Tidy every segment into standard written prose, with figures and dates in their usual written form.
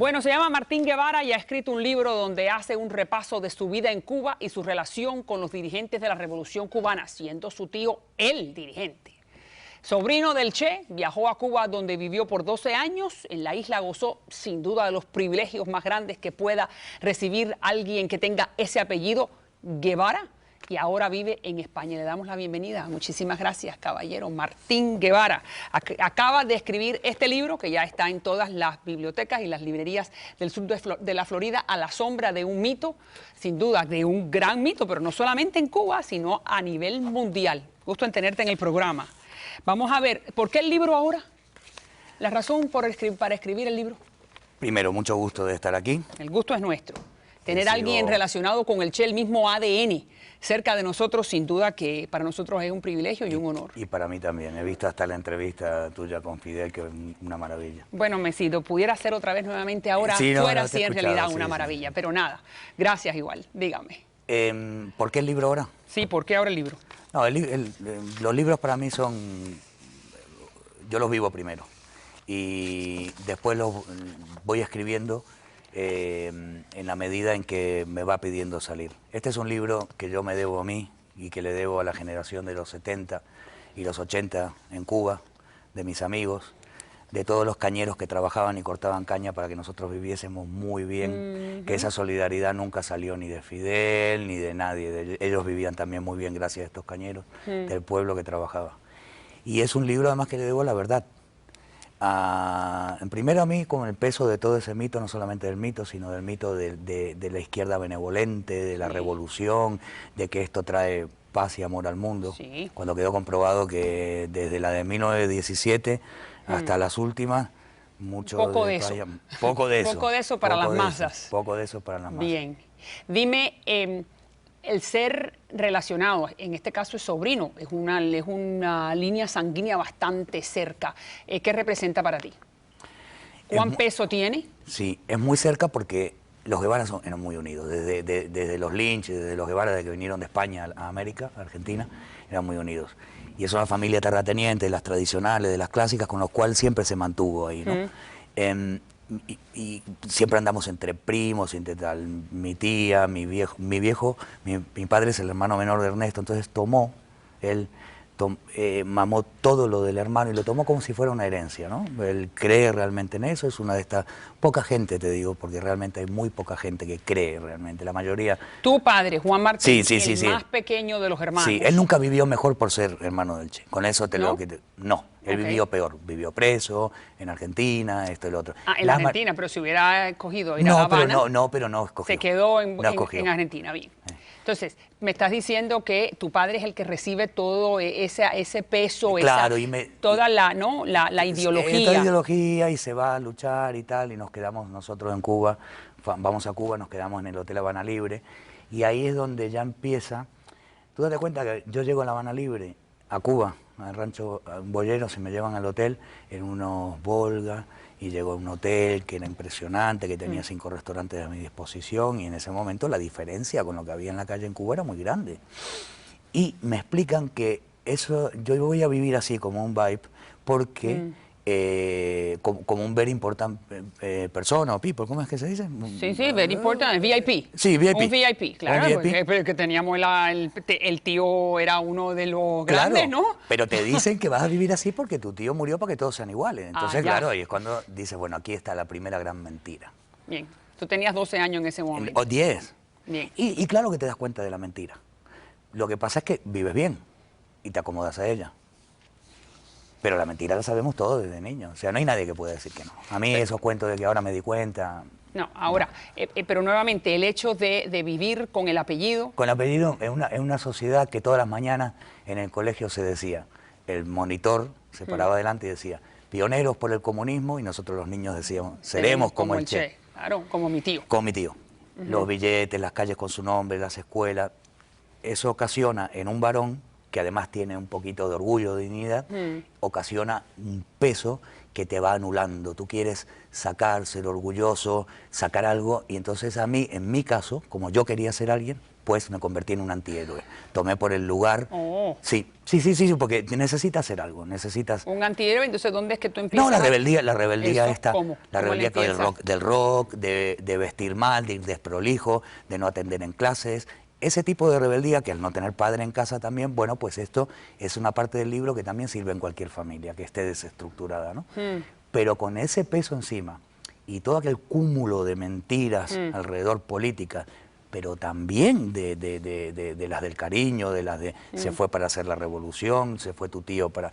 Bueno, se llama Martín Guevara y ha escrito un libro donde hace un repaso de su vida en Cuba y su relación con los dirigentes de la Revolución Cubana, siendo su tío el dirigente. Sobrino del Che, viajó a Cuba donde vivió por 12 años. En la isla gozó sin duda de los privilegios más grandes que pueda recibir alguien que tenga ese apellido, Guevara, y ahora vive en España. Le damos la bienvenida. Muchísimas gracias, caballero. Martín Guevara acaba de escribir este libro que ya está en todas las bibliotecas y las librerías del sur de la Florida, A la sombra de un mito, sin duda de un gran mito, pero no solamente en Cuba, sino a nivel mundial. Gusto en tenerte en el programa. Vamos a ver, ¿por qué el libro ahora? ¿La razón para escribir el libro? Primero, mucho gusto de estar aquí. El gusto es nuestro. Tener a alguien relacionado con el Che, el mismo ADN, cerca de nosotros, sin duda que para nosotros es un privilegio y un honor. Y para mí también. He visto hasta la entrevista tuya con Fidel, que es una maravilla. Bueno, si lo pudiera hacer otra vez nuevamente ahora, sí, no, fuera no así en realidad una maravilla. Sí. Pero nada, gracias igual, dígame. ¿Por qué el libro ahora? Sí, ¿por qué ahora el libro? No, los libros para mí son... Yo los vivo primero. Y después los voy escribiendo en la medida en que me va pidiendo salir. Este es un libro que yo me debo a mí y que le debo a la generación de los 70 y los 80 en Cuba, de mis amigos, de todos los cañeros que trabajaban y cortaban caña para que nosotros viviésemos muy bien, que esa solidaridad nunca salió ni de Fidel ni de nadie. Ellos vivían también muy bien gracias a estos cañeros del pueblo que trabajaba. Y es un libro además que le debo la verdad. Primero a mí con el peso de todo ese mito, no solamente del mito, sino del mito de la izquierda benevolente, de la revolución, de que esto trae paz y amor al mundo. Sí. Cuando quedó comprobado que desde la de 1917 hasta las últimas, poco de eso. Poco de eso. Poco de eso para las masas. Poco de eso para las masas. Bien. Dime, el ser relacionado, en este caso es sobrino, es una línea sanguínea bastante cerca. ¿Qué representa para ti? ¿Cuán peso tiene? Sí, es muy cerca porque los Guevara eran muy unidos. Desde los Lynch, desde los Guevara, desde que vinieron de España a América, a Argentina, eran muy unidos. Y es una familia terrateniente, de las tradicionales, de las clásicas, con los cuales siempre se mantuvo ahí, ¿no? Y siempre andamos entre primos, entre tal. Mi tía, mi padre es el hermano menor de Ernesto, entonces él mamó todo lo del hermano y lo tomó como si fuera una herencia, ¿no? Él cree realmente en eso, es una de estas, poca gente te digo, porque realmente hay muy poca gente que cree realmente, la mayoría... Tu padre, Juan Martín, sí, el más pequeño de los hermanos. Sí, él nunca vivió mejor por ser hermano del Che, con eso te lo que... No, él vivió peor, vivió preso en Argentina, esto y lo otro. Ah, en Argentina, pero si hubiera escogido ir a La Habana... pero no escogió. Se quedó en Argentina, bien. Entonces, me estás diciendo que tu padre es el que recibe todo ese peso, claro, toda la ideología. Toda ideología y se va a luchar y tal, y nos quedamos nosotros en Cuba, vamos a Cuba, nos quedamos en el Hotel Habana Libre, y ahí es donde ya empieza. Tú date cuenta que yo llego a La Habana Libre, a Cuba, al rancho Boyero, se me llevan al hotel en unos Volga, y llegó a un hotel que era impresionante, que tenía 5 restaurantes a mi disposición, y en ese momento la diferencia con lo que había en la calle en Cuba era muy grande. Y me explican que eso, yo voy a vivir así como un vibe, porque como un very important persona o people, ¿cómo es que se dice? Sí, very important, VIP. Sí, VIP. Un VIP, claro, porque teníamos el tío era uno de los grandes, ¿no? Pero te dicen que vas a vivir así porque tu tío murió para que todos sean iguales. Entonces, claro, y es cuando dices, bueno, aquí está la primera gran mentira. Bien, tú tenías 12 años en ese momento. O 10. Bien. Y claro que te das cuenta de la mentira. Lo que pasa es que vives bien y te acomodas a ella. Pero la mentira la sabemos todos desde niños. O sea, no hay nadie que pueda decir que no. A mí esos cuentos de que ahora me di cuenta... No, ahora, pero nuevamente, el hecho de vivir con el apellido... Con el apellido es una sociedad que todas las mañanas en el colegio se decía, el monitor se paraba adelante y decía, pioneros por el comunismo, y nosotros los niños decíamos, seremos como el Che. Claro, como mi tío. Como mi tío. Los billetes, las calles con su nombre, las escuelas. Eso ocasiona en un varón, que además tiene un poquito de orgullo, de dignidad, ocasiona un peso que te va anulando. Tú quieres sacar, ser orgulloso, sacar algo, y entonces a mí, en mi caso, como yo quería ser alguien, pues me convertí en un antihéroe. Tomé por el lugar, sí, Sí, porque necesitas hacer algo, necesitas... Un antihéroe, entonces, ¿dónde es que tú empiezas? No, la rebeldía Eso, esta, ¿cómo? la ¿Cómo le rebeldía empiezas? del rock, de vestir mal, de ir desprolijo, de no atender en clases. Ese tipo de rebeldía, que al no tener padre en casa también, bueno, pues esto es una parte del libro que también sirve en cualquier familia, que esté desestructurada, ¿no? Pero con ese peso encima y todo aquel cúmulo de mentiras alrededor políticas, pero también de las del cariño, de las de se fue para hacer la revolución, se fue tu tío para...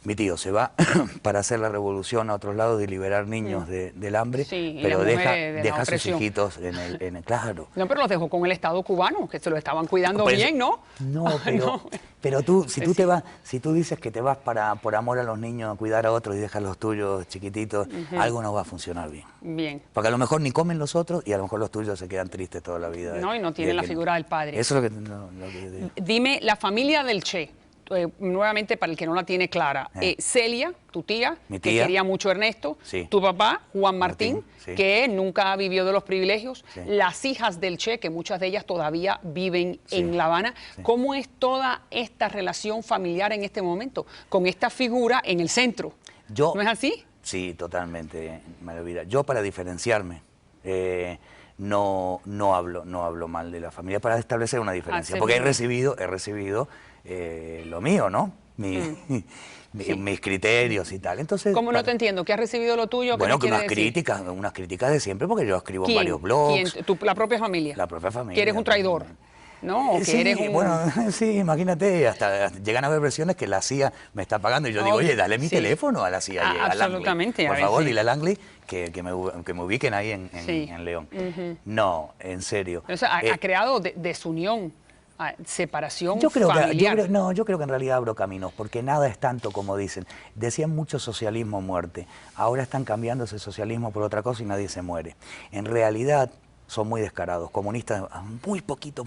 Mi tío se va para hacer la revolución a otros lados y liberar niños del hambre, Sí, y pero las deja, mujeres de la deja a sus opresión. hijitos en el... Claro. No, pero los dejó con el Estado cubano, que se lo estaban cuidando Pues, bien, ¿no? No, No. pero tú, si Pues tú sí. te vas, si tú dices que te vas por amor a los niños a cuidar a otros y dejas los tuyos chiquititos, algo no va a funcionar bien. Bien. Porque a lo mejor ni comen los otros y a lo mejor los tuyos se quedan tristes toda la vida. No, y no tienen la figura del padre. Eso es lo que... lo que Dime, la familia del Che, nuevamente para el que no la tiene clara, Celia, tu tía, Mi que tía. quería mucho a Ernesto, Sí. tu papá, Juan Martín, Martín, sí. que nunca vivió de los privilegios, Sí. las hijas del Che, que muchas de ellas todavía viven Sí. en La Habana. Sí. ¿Cómo es toda esta relación familiar en este momento, con esta figura en el centro? Yo, ¿No es así? Sí, totalmente, Maravilla. Yo para diferenciarme, no hablo mal de la familia para establecer una diferencia, Así porque he mismo. recibido lo mío, ¿no? Mis criterios y tal. Entonces, ¿Cómo no te entiendo? ¿Qué has recibido lo tuyo? ¿Qué bueno, me que quiere decir? unas críticas de siempre, porque yo escribo en ¿Quién? varios blogs. ¿Quién? ¿La propia familia? La propia familia. ¿Que eres un traidor? ¿No? ¿O que Sí, eres un...? bueno, sí, imagínate, hasta llegan a haber versiones que la CIA me está pagando y yo digo, Oh, oye, dale mi sí. teléfono a la CIA, a Langley. Absolutamente, a Por ver, favor, sí. dile a Langley que me ubiquen ahí Sí. en León. No, en serio. O sea, ha creado desunión, separación Yo creo familiar. yo creo que en realidad abro caminos, porque nada es tanto como dicen. Decían mucho socialismo muerte. Ahora están cambiando ese socialismo por otra cosa y nadie se muere. En realidad son muy descarados, comunistas, muy poquito,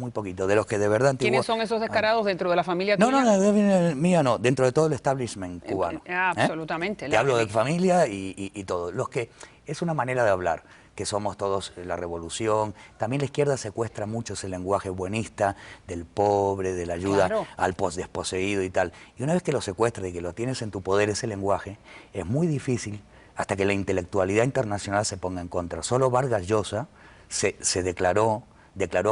de los que de verdad antiguos... ¿Quiénes son esos descarados dentro de la familia No, tuya? mía no, dentro de todo el establishment cubano. Absolutamente. Te hablo de familia y todo. Los que es una manera de hablar, que somos todos la revolución. También la izquierda secuestra mucho ese lenguaje buenista del pobre, de la ayuda Claro. al desposeído y tal. Y una vez que lo secuestras y que lo tienes en tu poder, ese lenguaje, es muy difícil hasta que la intelectualidad internacional se ponga en contra. Solo Vargas Llosa se declaró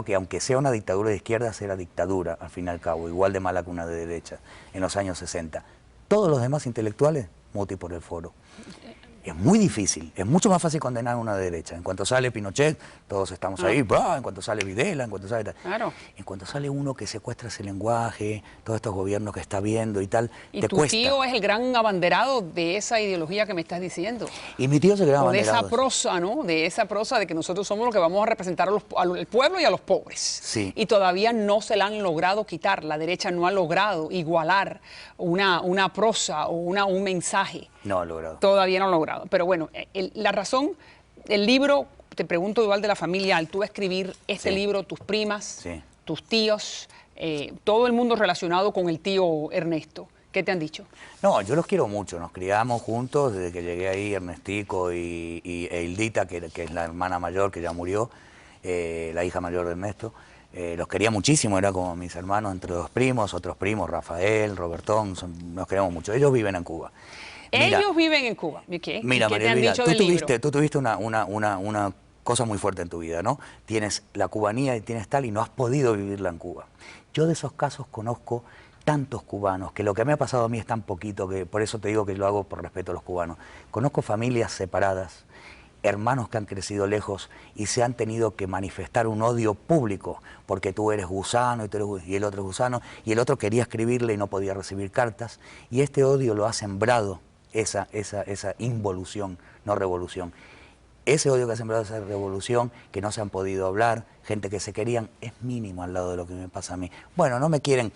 que aunque sea una dictadura de izquierda, será dictadura, al fin y al cabo, igual de mala que una de derecha, en los años 60. Todos los demás intelectuales, muti por el foro. Es muy difícil, es mucho más fácil condenar a una de derecha. En cuanto sale Pinochet, todos estamos ahí, ¡bah! En cuanto sale Videla, en cuanto sale tal. Claro. En cuanto sale uno que secuestra ese lenguaje, todos estos gobiernos que está viendo y tal, Y te tu cuesta. tío es el gran abanderado de esa ideología que me estás diciendo. Y mi tío se quedaba O de esa abanderado. prosa, ¿no? De esa prosa de que nosotros somos los que vamos a representar al pueblo y a los pobres. Sí. Y todavía no se la han logrado quitar. La derecha no ha logrado igualar una prosa o un mensaje. No ha logrado. Todavía no lo han logrado. Pero bueno, la razón, el libro, te pregunto igual de la familia, al tú escribir este Sí. libro, tus primas, Sí. tus tíos, todo el mundo relacionado con el tío Ernesto, ¿qué te han dicho? No, yo los quiero mucho, nos criamos juntos desde que llegué ahí, Ernestico e Hildita, que es la hermana mayor que ya murió, la hija mayor de Ernesto. Los quería muchísimo, era como mis hermanos entre dos primos, otros primos, Rafael, Robertón, nos queremos mucho. Ellos viven en Cuba. Mira, Ellos viven en Cuba. ¿Y qué? Mira, ¿Y qué te María han Elvira, dicho del libro? tú tuviste una cosa muy fuerte en tu vida, ¿no? Tienes la cubanía y tienes tal y no has podido vivirla en Cuba. Yo de esos casos conozco tantos cubanos, que lo que me ha pasado a mí es tan poquito, que por eso te digo que lo hago por respeto a los cubanos. Conozco familias separadas, hermanos que han crecido lejos y se han tenido que manifestar un odio público, porque tú eres gusano y el otro es gusano, y el otro quería escribirle y no podía recibir cartas, y este odio lo ha sembrado esa involución, no revolución. Ese odio que ha sembrado esa revolución, que no se han podido hablar, gente que se querían, es mínimo al lado de lo que me pasa a mí. Bueno, no me quieren...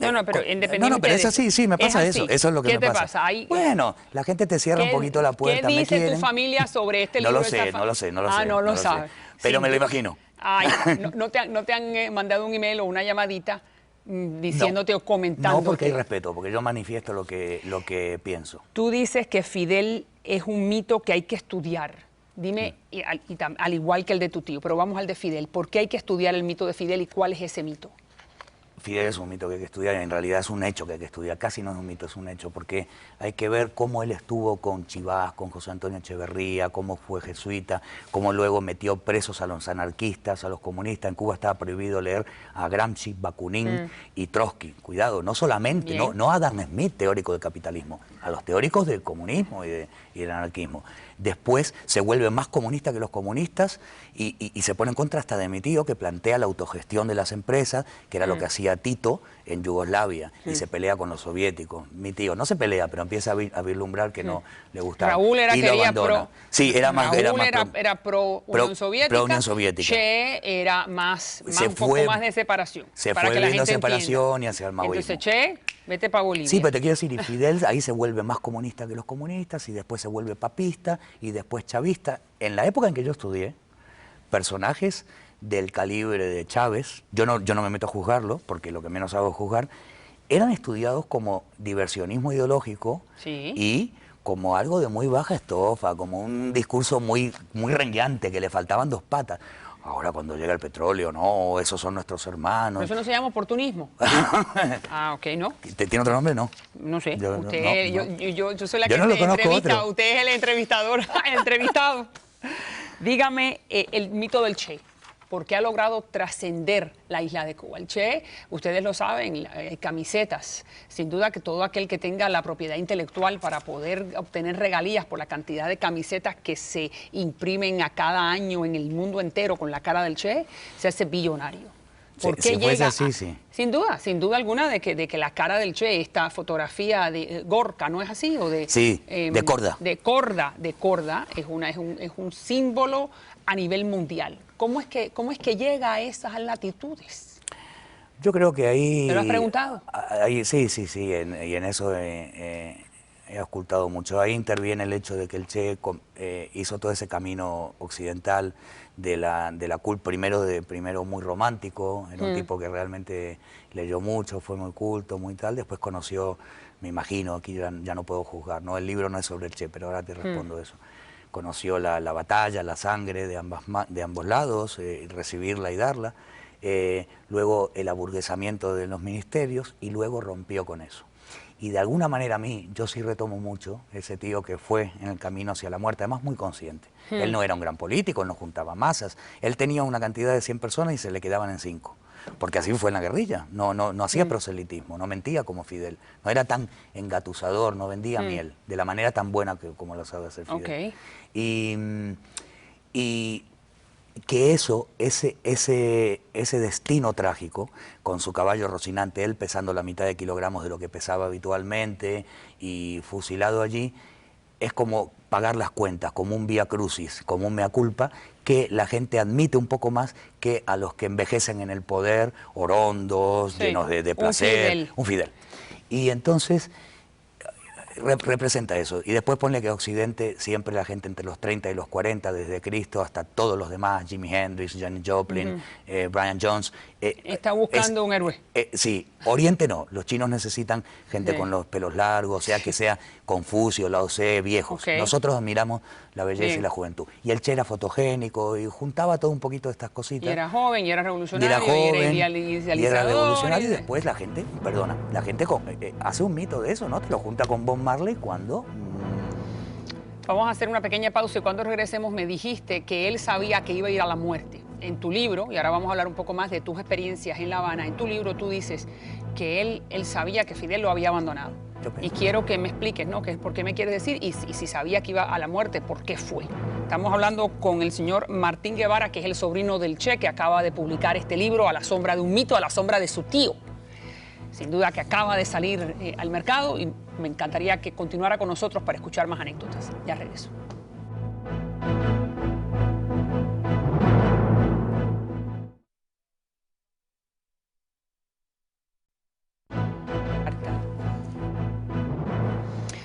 No, pero independientemente No, pero es así, sí, me pasa eso. Eso es lo que me pasa. ¿Qué te pasa? Bueno, la gente te cierra un poquito la puerta, ¿Qué me dice quieren. tu familia sobre este No libro? lo sé, no lo sé. No lo sabes. Pero Sí. me lo imagino. Ay, no te han mandado un email o una llamadita diciéndote o comentando. No, porque hay respeto, porque yo manifiesto lo que pienso. Tú dices que Fidel es un mito que hay que estudiar. Dime, al igual que el de tu tío, pero vamos al de Fidel. ¿Por qué hay que estudiar el mito de Fidel y cuál es ese mito? Fidel es un mito que hay que estudiar, en realidad es un hecho que hay que estudiar, casi no es un mito, es un hecho, porque hay que ver cómo él estuvo con Chivás, con José Antonio Echeverría, cómo fue jesuita, cómo luego metió presos a los anarquistas, a los comunistas. En Cuba estaba prohibido leer a Gramsci, Bakunin y Trotsky. Cuidado, no solamente, no a Adam Smith, teórico del capitalismo, a los teóricos del comunismo y del anarquismo. Después se vuelve más comunista que los comunistas y se pone en contra hasta de mi tío, que plantea la autogestión de las empresas, que era lo que hacía Tito en Yugoslavia, y se pelea con los soviéticos. Mi tío no se pelea, pero empieza a vislumbrar que no le gustaba. Raúl era y quería lo abandona. Sí, era más, era pro Unión Soviética. Pro Unión Soviética. Che era más un poco más de separación. Se para fue que la viendo gente separación entienda. y hacia el maoísmo. Entonces, Che, vete para Bolivia. Sí, pero te quiero decir, y Fidel ahí se vuelve más comunista que los comunistas, y después se vuelve papista, y después chavista. En la época en que yo estudié, personajes del calibre de Chávez, yo no me meto a juzgarlo, porque lo que menos hago es juzgar, eran estudiados como diversionismo ideológico y como algo de muy baja estofa, como un discurso muy rengueante, que le faltaban dos patas. Ahora cuando llega el petróleo, no, esos son nuestros hermanos. ¿Eso no se llama oportunismo? Ok, ¿no? ¿Tiene otro nombre? No. No sé. Yo Soy la que entrevista. Usted es el entrevistador, el entrevistado. Dígame el mito del Che. ¿Por qué ha logrado trascender la isla de Cuba? El Che, ustedes lo saben, camisetas. Sin duda que todo aquel que tenga la propiedad intelectual para poder obtener regalías por la cantidad de camisetas que se imprimen a cada año en el mundo entero con la cara del Che, se hace billonario. ¿Por qué llega así, sí. Sin duda alguna de que la cara del Che, esta fotografía de Gorka, ¿no es así? O de, sí, de Korda. De Korda, es un símbolo a nivel mundial. ¿Cómo es que llega a esas latitudes? Yo creo que ahí... ¿Te lo has preguntado? Ahí, sí, y en eso he ocultado mucho. Ahí interviene el hecho de que el Che hizo todo ese camino occidental de la primero muy romántico, era un tipo que realmente leyó mucho, fue muy culto, muy tal, después conoció, me imagino, aquí ya no puedo juzgar, ¿no? El libro no es sobre el Che, pero ahora te respondo eso. Conoció la batalla, la sangre de ambos lados, recibirla y darla, luego el aburguesamiento de los ministerios, y luego rompió con eso. Y de alguna manera a mí, yo sí retomo mucho ese tío que fue en el camino hacia la muerte, además muy consciente. Él no era un gran político, él no juntaba masas, él tenía una cantidad de 100 personas y se le quedaban en 5. Porque así fue en la guerrilla, no hacía proselitismo, no mentía como Fidel, no era tan engatusador, no vendía miel, de la manera tan buena como lo sabe hacer Fidel. Y que ese destino trágico, con su caballo Rocinante, él pesando la mitad de kilogramos de lo que pesaba habitualmente y fusilado allí, es como pagar las cuentas, como un vía crucis, como un mea culpa, que la gente admite un poco más que a los que envejecen en el poder, orondos, llenos de placer, un Fidel. Y entonces representa eso. Y después ponle que Occidente, siempre la gente entre los 30 y los 40, desde Cristo hasta todos los demás, Jimi Hendrix, Janis Joplin, Brian Jones. Está buscando un héroe. Sí, Oriente no. Los chinos necesitan gente con los pelos largos, o sea, que sea Confucio, Lao Tse, viejos. Nosotros admiramos la belleza y la juventud. Y el Che era fotogénico y juntaba todo un poquito de estas cositas. Y era joven, y era revolucionario, y era idealizador. Y era revolucionario, y después la gente, hace un mito de eso, ¿no? Te lo junta con Bob Marley cuando... Vamos a hacer una pequeña pausa y cuando regresemos me dijiste que él sabía que iba a ir a la muerte. En tu libro, y ahora vamos a hablar un poco más de tus experiencias en La Habana, en tu libro tú dices que él sabía que Fidel lo había abandonado. Y quiero que me expliques, ¿no? ¿Por qué me quieres decir? Y si sabía que iba a la muerte, ¿por qué fue? Estamos hablando con el señor Martín Guevara, que es el sobrino del Che, que acaba de publicar este libro, A la sombra de un mito, a la sombra de su tío. Sin duda que acaba de salir al mercado y me encantaría que continuara con nosotros para escuchar más anécdotas. Ya regreso.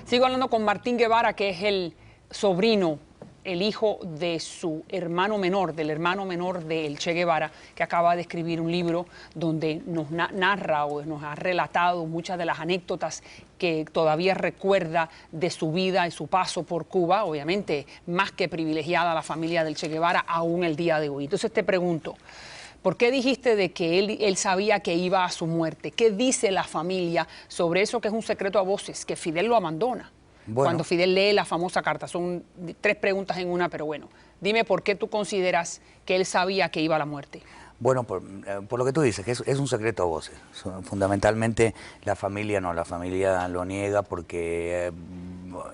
Sigo hablando con Martín Guevara, que es el sobrino, el hijo de su hermano menor, del hermano menor del Che Guevara, que acaba de escribir un libro donde nos narra o nos ha relatado muchas de las anécdotas que todavía recuerda de su vida y su paso por Cuba, obviamente más que privilegiada la familia del Che Guevara aún el día de hoy. Entonces te pregunto, ¿Por qué dijiste de que él sabía que iba a su muerte? ¿Qué dice la familia sobre eso que es un secreto a voces, que Fidel lo abandona? Bueno. Cuando Fidel lee la famosa carta, son 3 preguntas en una, pero bueno, dime por qué tú consideras que él sabía que iba a la muerte. Bueno, por lo que tú dices, que es un secreto a voces. Fundamentalmente la familia lo niega porque...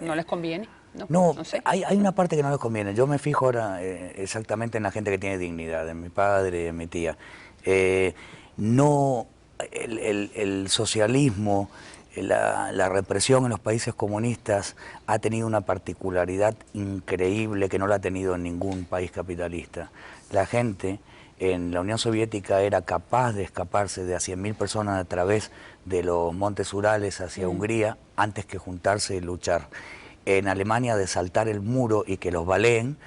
¿No les conviene? No sé. hay una parte que no les conviene. Yo me fijo ahora exactamente en la gente que tiene dignidad, en mi padre, en mi tía. No, el socialismo, la represión en los países comunistas ha tenido una particularidad increíble que no la ha tenido en ningún país capitalista. La gente en la Unión Soviética era capaz de escaparse de a 100.000 personas a través de los montes Urales hacia Hungría antes que juntarse y luchar. En Alemania de saltar el muro y que los baleen,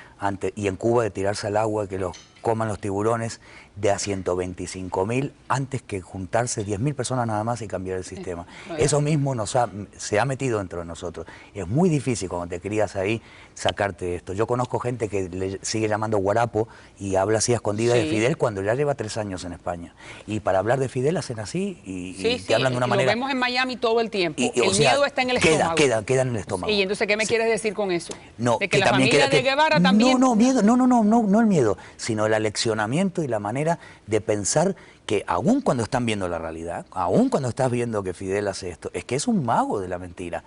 y en Cuba de tirarse al agua y que los coman los tiburones, de a 125.000 antes que juntarse 10.000 personas nada más y cambiar el sistema. Eso mismo se ha metido dentro de nosotros. Es muy difícil cuando te crías ahí sacarte esto. Yo conozco gente que le sigue llamando guarapo y habla así a escondidas de Fidel cuando ya lleva 3 años en España. Y para hablar de Fidel hacen así y te hablan de una manera... Lo vemos en Miami todo el tiempo. El miedo está en el estómago. Queda en el estómago. Y entonces, ¿qué me quieres decir con eso? No, de que la familia de Guevara también... No el miedo, sino el aleccionamiento y la manera de pensar que aun cuando están viendo la realidad, aun cuando estás viendo que Fidel hace esto, es que es un mago de la mentira.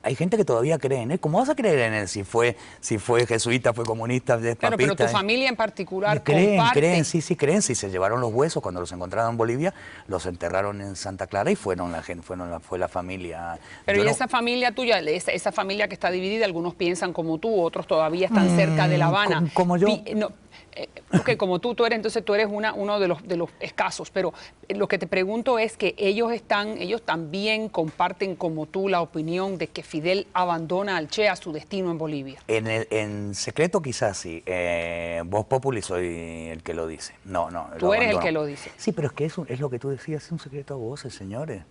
Hay gente que todavía cree en él. ¿Cómo vas a creer en él si fue jesuita, fue comunista, es papista? Claro, pero tu familia en particular creen, sí, sí, se llevaron los huesos cuando los encontraron en Bolivia, los enterraron en Santa Clara y fue la familia. Pero ¿y esa familia tuya, esa familia que está dividida, algunos piensan como tú, otros todavía están cerca de La Habana? Como yo. Porque como tú eres, entonces tú eres uno de los escasos, pero lo que te pregunto es que ellos también comparten como tú la opinión de que Fidel abandona al Che a su destino en Bolivia. En secreto quizás sí, Voz Populi soy el que lo dice. No, tú eres el que lo dice. Sí, pero es que es lo que tú decías, es un secreto a voces, señores.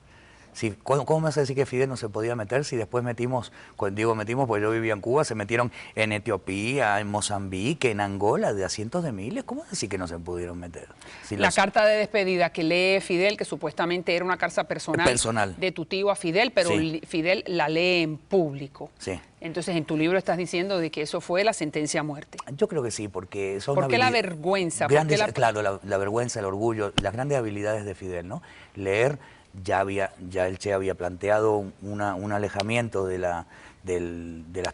Sí, ¿cómo me vas a decir que Fidel no se podía meter si después metimos, porque yo vivía en Cuba, se metieron en Etiopía, en Mozambique, en Angola, de a cientos de miles? ¿Cómo decir que no se pudieron meter? La carta de despedida que lee Fidel, que supuestamente era una carta personal de tu tío a Fidel, pero Fidel la lee en público. Sí. Entonces, en tu libro estás diciendo de que eso fue la sentencia a muerte. Yo creo que sí, porque son... ¿Por qué la vergüenza? Claro, la vergüenza, el orgullo, las grandes habilidades de Fidel, ¿no? Leer... Ya el Che había planteado un alejamiento de las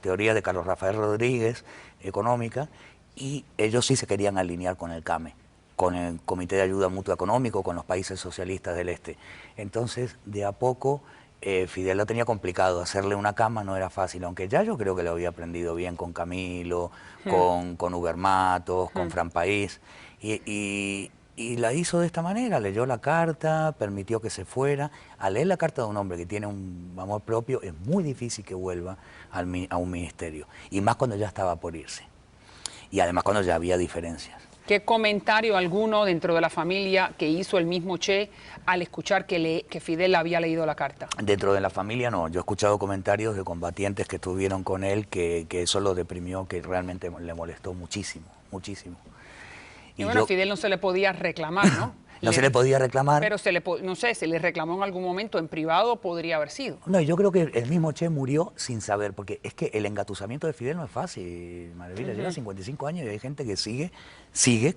teorías de Carlos Rafael Rodríguez, económica, y ellos sí se querían alinear con el CAME, con el Comité de Ayuda Mutua Económico, con los países socialistas del Este. Entonces, de a poco, Fidel lo tenía complicado, hacerle una cama no era fácil, aunque ya yo creo que lo había aprendido bien con Camilo, con Uber Matos, con Fran País, y la hizo de esta manera, leyó la carta, permitió que se fuera. Al leer la carta de un hombre que tiene un amor propio, es muy difícil que vuelva a un ministerio. Y más cuando ya estaba por irse. Y además cuando ya había diferencias. ¿Qué comentario alguno dentro de la familia que hizo el mismo Che al escuchar que Fidel había leído la carta? Dentro de la familia no. Yo he escuchado comentarios de combatientes que estuvieron con él que eso lo deprimió, que realmente le molestó muchísimo, muchísimo. Y bueno, a Fidel no se le podía reclamar, ¿no? Se le podía reclamar. Pero no sé, se le reclamó en algún momento en privado, podría haber sido. No, yo creo que el mismo Che murió sin saber, porque es que el engatusamiento de Fidel no es fácil, Maravilla. Lleva 55 años y hay gente que sigue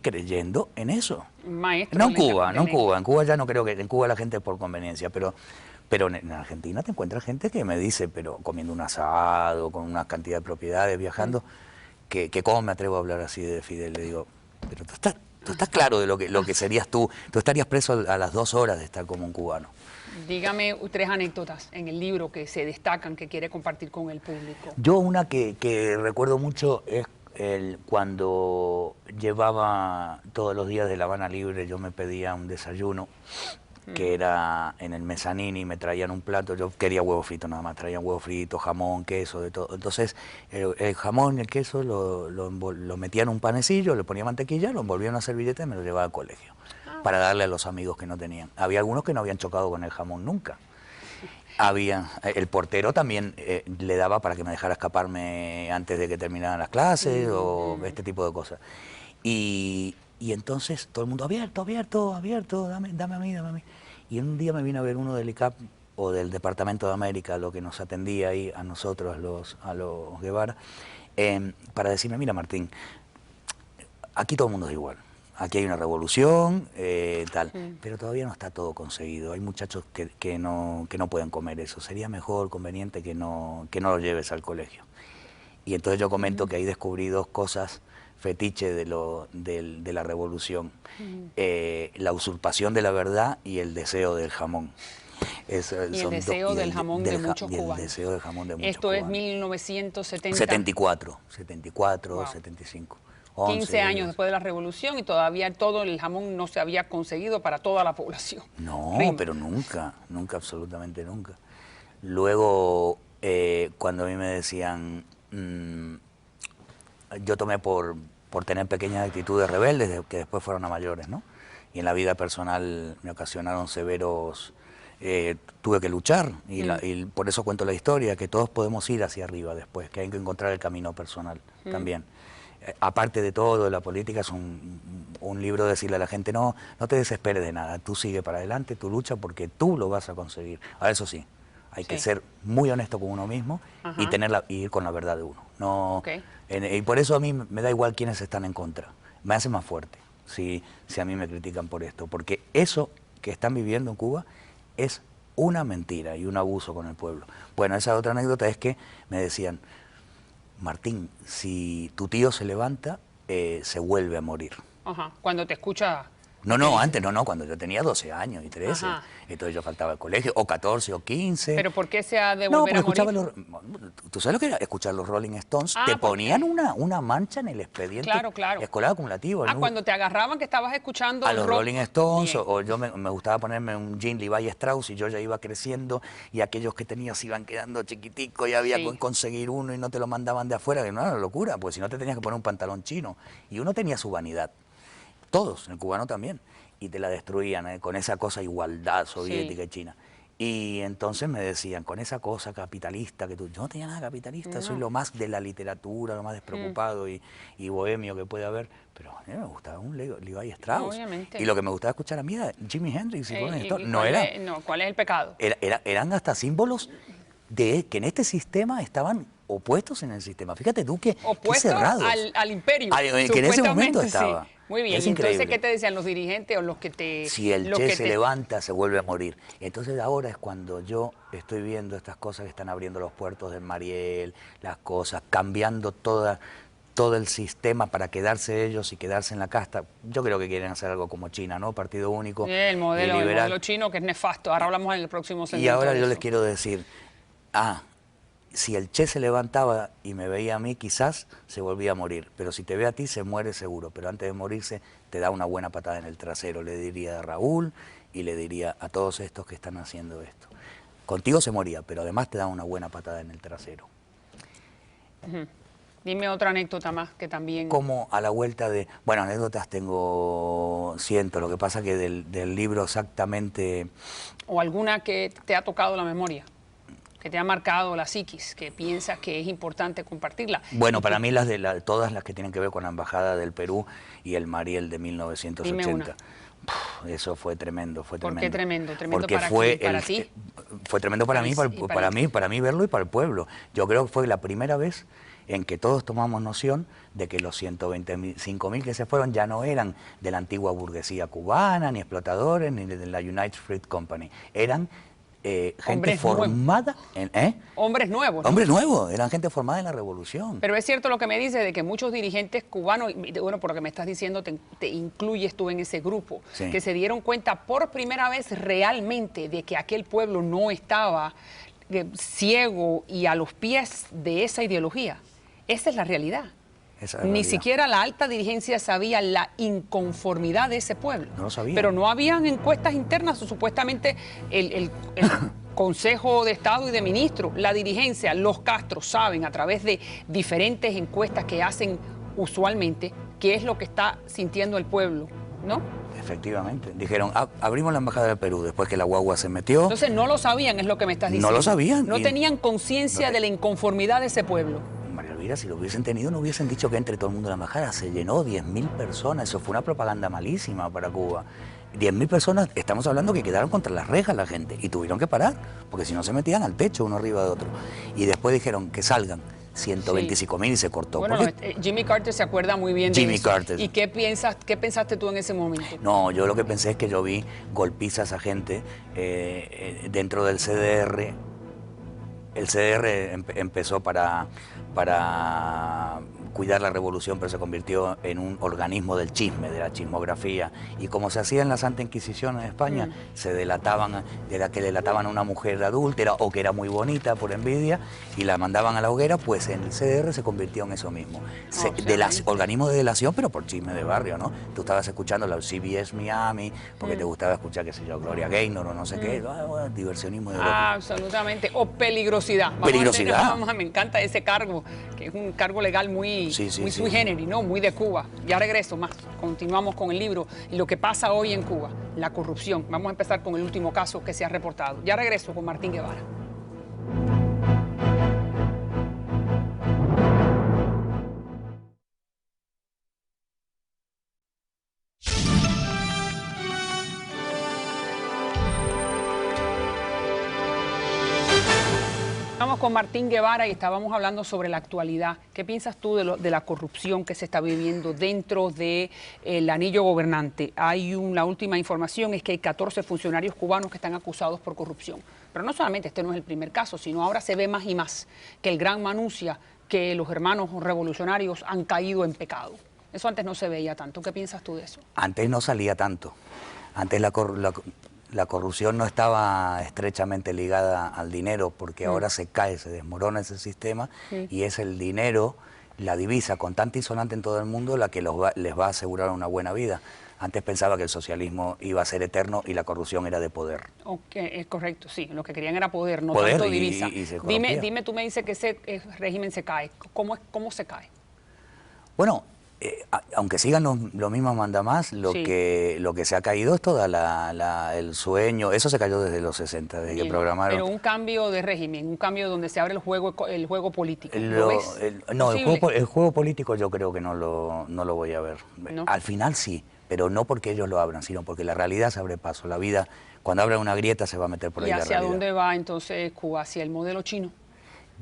creyendo en eso. Maestro. No en Cuba. En Cuba ya no creo que... En Cuba la gente es por conveniencia, pero en Argentina te encuentras gente que me dice, pero comiendo un asado, con una cantidad de propiedades, viajando, que cómo me atrevo a hablar así de Fidel. Le digo... Pero tú estás claro de lo que serías tú. Tú estarías preso a las 2 horas de estar como un cubano. Dígame 3 anécdotas en el libro que se destacan, que quiere compartir con el público. Yo una que recuerdo mucho es cuando llevaba todos los días de La Habana Libre, yo me pedía un desayuno que era en el mezzanini, me traían un plato, yo quería huevo frito nada más, traían huevo frito, jamón, queso, de todo. Entonces el jamón y el queso lo metía en un panecillo, le ponía mantequilla, lo envolvía en una servilleta y me lo llevaba al colegio, para darle a los amigos que no tenían. Había algunos que no habían chocado con el jamón nunca. El portero también le daba para que me dejara escaparme antes de que terminaran las clases o este tipo de cosas. Y Y entonces todo el mundo, abierto, abierto, abierto, dame a mí, dame a mí. Y un día me vino a ver uno del ICAP o del Departamento de América, lo que nos atendía ahí a nosotros, a los Guevara, para decirme, mira Martín, aquí todo el mundo es igual. Aquí hay una revolución, tal, pero todavía no está todo conseguido. Hay muchachos que no pueden comer eso. Sería mejor, conveniente que no lo lleves al colegio. Y entonces yo comento que ahí descubrí dos cosas fetiche de la revolución. La usurpación de la verdad y el deseo del jamón. Y el deseo del jamón de muchos cubanos. El deseo del jamón de muchos Esto es cubanos. 1970. 74, Wow. 75. 15 años después de la revolución y todavía todo el jamón no se había conseguido para toda la población. No, Rima. pero nunca, absolutamente nunca. Luego, cuando a mí me decían, yo tomé por tener pequeñas actitudes rebeldes, que después fueron a mayores, ¿no? Y en la vida personal me ocasionaron severos, tuve que luchar, y por eso cuento la historia, que todos podemos ir hacia arriba después, que hay que encontrar el camino personal también. Aparte de todo, la política es un libro de decirle a la gente, no te desesperes de nada, tú sigue para adelante, tú lucha porque tú lo vas a conseguir. Ahora eso sí, hay que ser muy honesto con uno mismo y ir con la verdad de uno. No, y por eso a mí me da igual quiénes están en contra, me hace más fuerte si a mí me critican por esto, porque eso que están viviendo en Cuba es una mentira y un abuso con el pueblo. Bueno, esa otra anécdota es que me decían, Martín, si tu tío se levanta, se vuelve a morir. Ajá, cuando te escucha... No, antes no, cuando yo tenía 12 años y 13. Ajá. Entonces yo faltaba al colegio, o 14 o 15. ¿Pero por qué se ha de volver a morir? ¿Tú sabes lo que era escuchar los Rolling Stones? Ah, te ponían una mancha en el expediente escolar acumulativo. Cuando te agarraban que estabas escuchando a los Rolling Stones, Bien. o yo me gustaba ponerme un jean Levi Strauss y yo ya iba creciendo y aquellos que tenías iban quedando chiquiticos y había que conseguir uno y no te lo mandaban de afuera, que no era una locura, pues si no te tenías que poner un pantalón chino. Y uno tenía su vanidad. Todos, el cubano también, y te la destruían con esa cosa igualdad soviética y china. Y entonces me decían, con esa cosa capitalista, yo no tenía nada capitalista, soy lo más de la literatura, lo más despreocupado y bohemio que puede haber, pero a mí me gustaba un Levi Strauss. Obviamente. Y lo que me gustaba escuchar a mí era Jimi Hendrix y Rolling Stones. ¿Cuál es el pecado? Eran hasta símbolos de que en este sistema estaban opuestos en el sistema. Fíjate tú que cerrados. Al imperio. Que en ese momento estaba. Sí. Muy bien, es entonces, increíble. ¿qué te decían los dirigentes o los que te...? Si el Che se levanta, se vuelve a morir. Entonces ahora es cuando yo estoy viendo estas cosas que están abriendo los puertos del Mariel, las cosas, cambiando todo el sistema para quedarse ellos y quedarse en la casta. Yo creo que quieren hacer algo como China, ¿no? Partido único. El modelo chino, que es nefasto. Ahora hablamos en el próximo segmento. Y ahora yo les quiero decir, si el Che se levantaba y me veía a mí, quizás se volvía a morir. Pero si te ve a ti, se muere seguro. Pero antes de morirse, te da una buena patada en el trasero. Le diría a Raúl y le diría a todos estos que están haciendo esto. Contigo se moría, pero además te da una buena patada en el trasero. Dime otra anécdota más que también... Como a la vuelta de... Bueno, anécdotas tengo cientos. Lo que pasa que del libro exactamente... ¿O alguna que te ha tocado la memoria? Que te ha marcado la psiquis, que piensas que es importante compartirla. Bueno, para mí todas las que tienen que ver con la Embajada del Perú y el Mariel de 1980. Dime una. Eso fue tremendo, fue tremendo. ¿Por qué tremendo? ¿Tremendo porque para ti? Fue tremendo para mí, para mí verlo y para el pueblo. Yo creo que fue la primera vez en que todos tomamos noción de que los 125.000 que se fueron ya no eran de la antigua burguesía cubana, ni explotadores, ni de la United Fruit Company. Eran gente formada hombres nuevos, ¿no? Hombres nuevos, eran gente formada en la revolución. Pero es cierto lo que me dice de que muchos dirigentes cubanos, bueno, por lo que me estás diciendo, te incluyes tú en ese grupo, que se dieron cuenta por primera vez realmente de que aquel pueblo no estaba ciego y a los pies de esa ideología. Esa es la realidad. Ni siquiera la alta dirigencia sabía la inconformidad de ese pueblo. No lo sabía. Pero no habían encuestas internas, o supuestamente el Consejo de Estado y de Ministros, la dirigencia, los Castro saben a través de diferentes encuestas que hacen usualmente qué es lo que está sintiendo el pueblo, ¿no? Efectivamente. Dijeron, abrimos la Embajada del Perú después que la guagua se metió. Entonces no lo sabían, es lo que me estás diciendo. No lo sabían. No tenían conciencia de la inconformidad de ese pueblo. María mira, si lo hubiesen tenido no hubiesen dicho que entre todo el mundo en la embajada. Se llenó 10.000 personas, eso fue una propaganda malísima para Cuba. 10.000 personas, estamos hablando que quedaron contra las rejas la gente y tuvieron que parar, porque si no se metían al techo uno arriba de otro. Y después dijeron que salgan 125.000 y se cortó. Bueno, Jimmy Carter se acuerda muy bien de Jimmy eso. Carter. ¿Y qué pensaste tú en ese momento? No, yo lo que pensé es que yo vi golpizas a gente dentro del CDR. El CDR empezó para cuidar la revolución, pero se convirtió en un organismo del chisme, de la chismografía. Y como se hacía en la Santa Inquisición en España, se delataban, era que delataban a una mujer adúltera o que era muy bonita por envidia y la mandaban a la hoguera, pues en el CDR se convirtió en eso mismo. Organismo de delación, pero por chisme de barrio, ¿no? Tú estabas escuchando la CBS Miami, porque te gustaba escuchar, qué sé yo, Gloria Gaynor o no sé qué, diversionismo de loco. Absolutamente. O peligrosidad. Peligrosidad. Me encanta ese cargo, que es un cargo legal muy sui generis, ¿no? Muy de Cuba. Ya regreso más. Continuamos con el libro y lo que pasa hoy en Cuba, la corrupción. Vamos a empezar con el último caso que se ha reportado. Ya regreso con Martín Guevara. Estamos con Martín Guevara y estábamos hablando sobre la actualidad. ¿Qué piensas tú de la corrupción que se está viviendo dentro del anillo gobernante? La última información es que hay 14 funcionarios cubanos que están acusados por corrupción. Pero no solamente este no es el primer caso, sino ahora se ve más y más que el gran anuncia que los hermanos revolucionarios han caído en pecado. Eso antes no se veía tanto. ¿Qué piensas tú de eso? Antes no salía tanto. Antes la corrupción no estaba estrechamente ligada al dinero, porque ahora se cae, se desmorona ese sistema y es el dinero, la divisa contante y sonante en todo el mundo, la que les va a asegurar una buena vida. Antes pensaba que el socialismo iba a ser eterno y la corrupción era de poder. Es correcto, sí. Lo que querían era poder, no poder tanto divisa. Y se dime, tú me dices que ese régimen se cae. ¿Cómo se cae? Bueno, aunque sigan los mismos mandamás, lo que se ha caído es todo el sueño. Eso se cayó desde los 60, desde que programaron. Pero un cambio de régimen, un cambio donde se abre el juego político. El juego político yo creo que no lo voy a ver. ¿No? Al final sí, pero no porque ellos lo abran, sino porque la realidad se abre paso. La vida, cuando abre una grieta, se va a meter por ahí la realidad. ¿Y hacia dónde va entonces Cuba? ¿Hacia el modelo chino?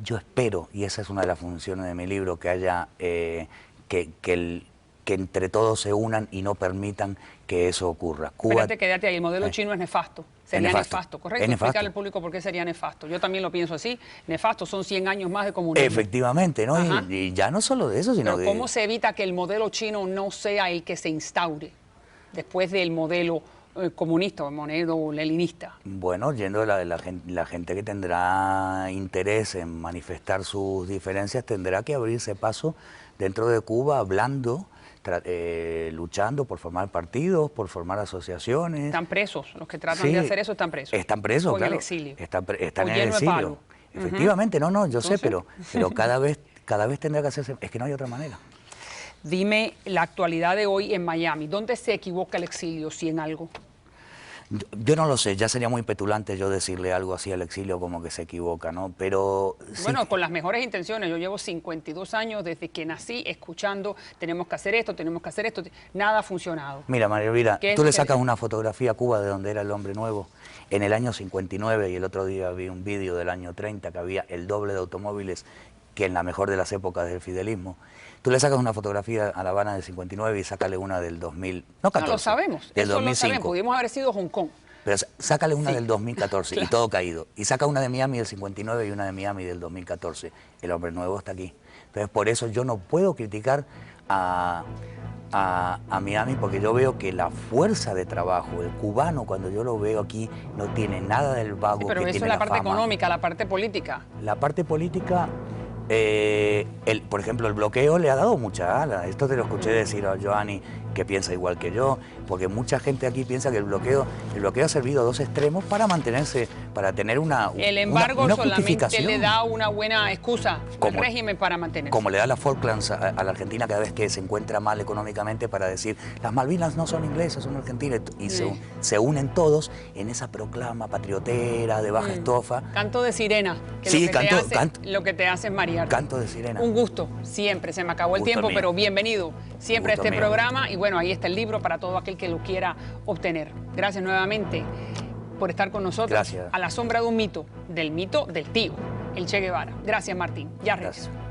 Yo espero, y esa es una de las funciones de mi libro, que haya... que entre todos se unan y no permitan que eso ocurra. Cuba, quédate ahí, el modelo chino es nefasto. Sería nefasto, ¿correcto? Explicarle al público por qué sería nefasto. Yo también lo pienso así. Nefasto, son 100 años más de comunismo. Efectivamente, ¿no? Y ya no solo de eso, sino Pero ¿cómo se evita que el modelo chino no sea el que se instaure después del modelo comunista o el modelo leninista? Bueno, yendo la gente que tendrá interés en manifestar sus diferencias tendrá que abrirse paso dentro de Cuba, hablando, luchando por formar partidos, por formar asociaciones. Están presos, los que tratan de hacer eso están presos. Están presos, o claro. En el exilio. Están en el exilio. Efectivamente, yo sé, pero cada vez tendrá que hacerse, es que no hay otra manera. Dime la actualidad de hoy en Miami, ¿dónde se equivoca el exilio, si en algo? Yo no lo sé, ya sería muy petulante yo decirle algo así al exilio como que se equivoca, ¿no? Pero... Bueno, sí, con las mejores intenciones. Yo llevo 52 años desde que nací escuchando, tenemos que hacer esto, nada ha funcionado. Mira, María Elvira, tú le sacas una fotografía a Cuba de donde era el hombre nuevo en el año 59 y el otro día vi un vídeo del año 30 que había el doble de automóviles que en la mejor de las épocas del fidelismo. Tú le sacas una fotografía a La Habana del 59 y sácale una del 2000, no 14, no lo sabemos, del eso 2005. lo sabemos, pudimos haber sido Hong Kong. Pero sácale una del 2014 y todo caído. Y saca una de Miami del 59 y una de Miami del 2014. El hombre nuevo está aquí. Entonces por eso yo no puedo criticar a Miami, porque yo veo que la fuerza de trabajo, el cubano, cuando yo lo veo aquí, no tiene nada del vago que tiene la fama. Pero eso es la parte económica, la parte política. La parte política... por ejemplo, el bloqueo le ha dado mucha ala. Esto te lo escuché decir a Joanny, que piensa igual que yo, porque mucha gente aquí piensa que el bloqueo ha servido a dos extremos para mantenerse, para tener el embargo una solamente justificación. le da una buena excusa al régimen para mantenerse. Como le da la Falklands a la Argentina cada vez que se encuentra mal económicamente, para decir, las Malvinas no son inglesas, son argentinas, y se unen todos en esa proclama patriotera de baja estofa. Canto de sirena, que sí, lo que te hace es marear. Canto de sirena. Un gusto, siempre. Se me acabó el tiempo, mío. pero bienvenido siempre a este mío. programa. Y bueno, ahí está el libro para todo aquel que lo quiera obtener. Gracias nuevamente por estar con nosotros. Gracias. A la sombra de un mito, del tío, el Che Guevara. Gracias, Martín. Ya regreso. Gracias.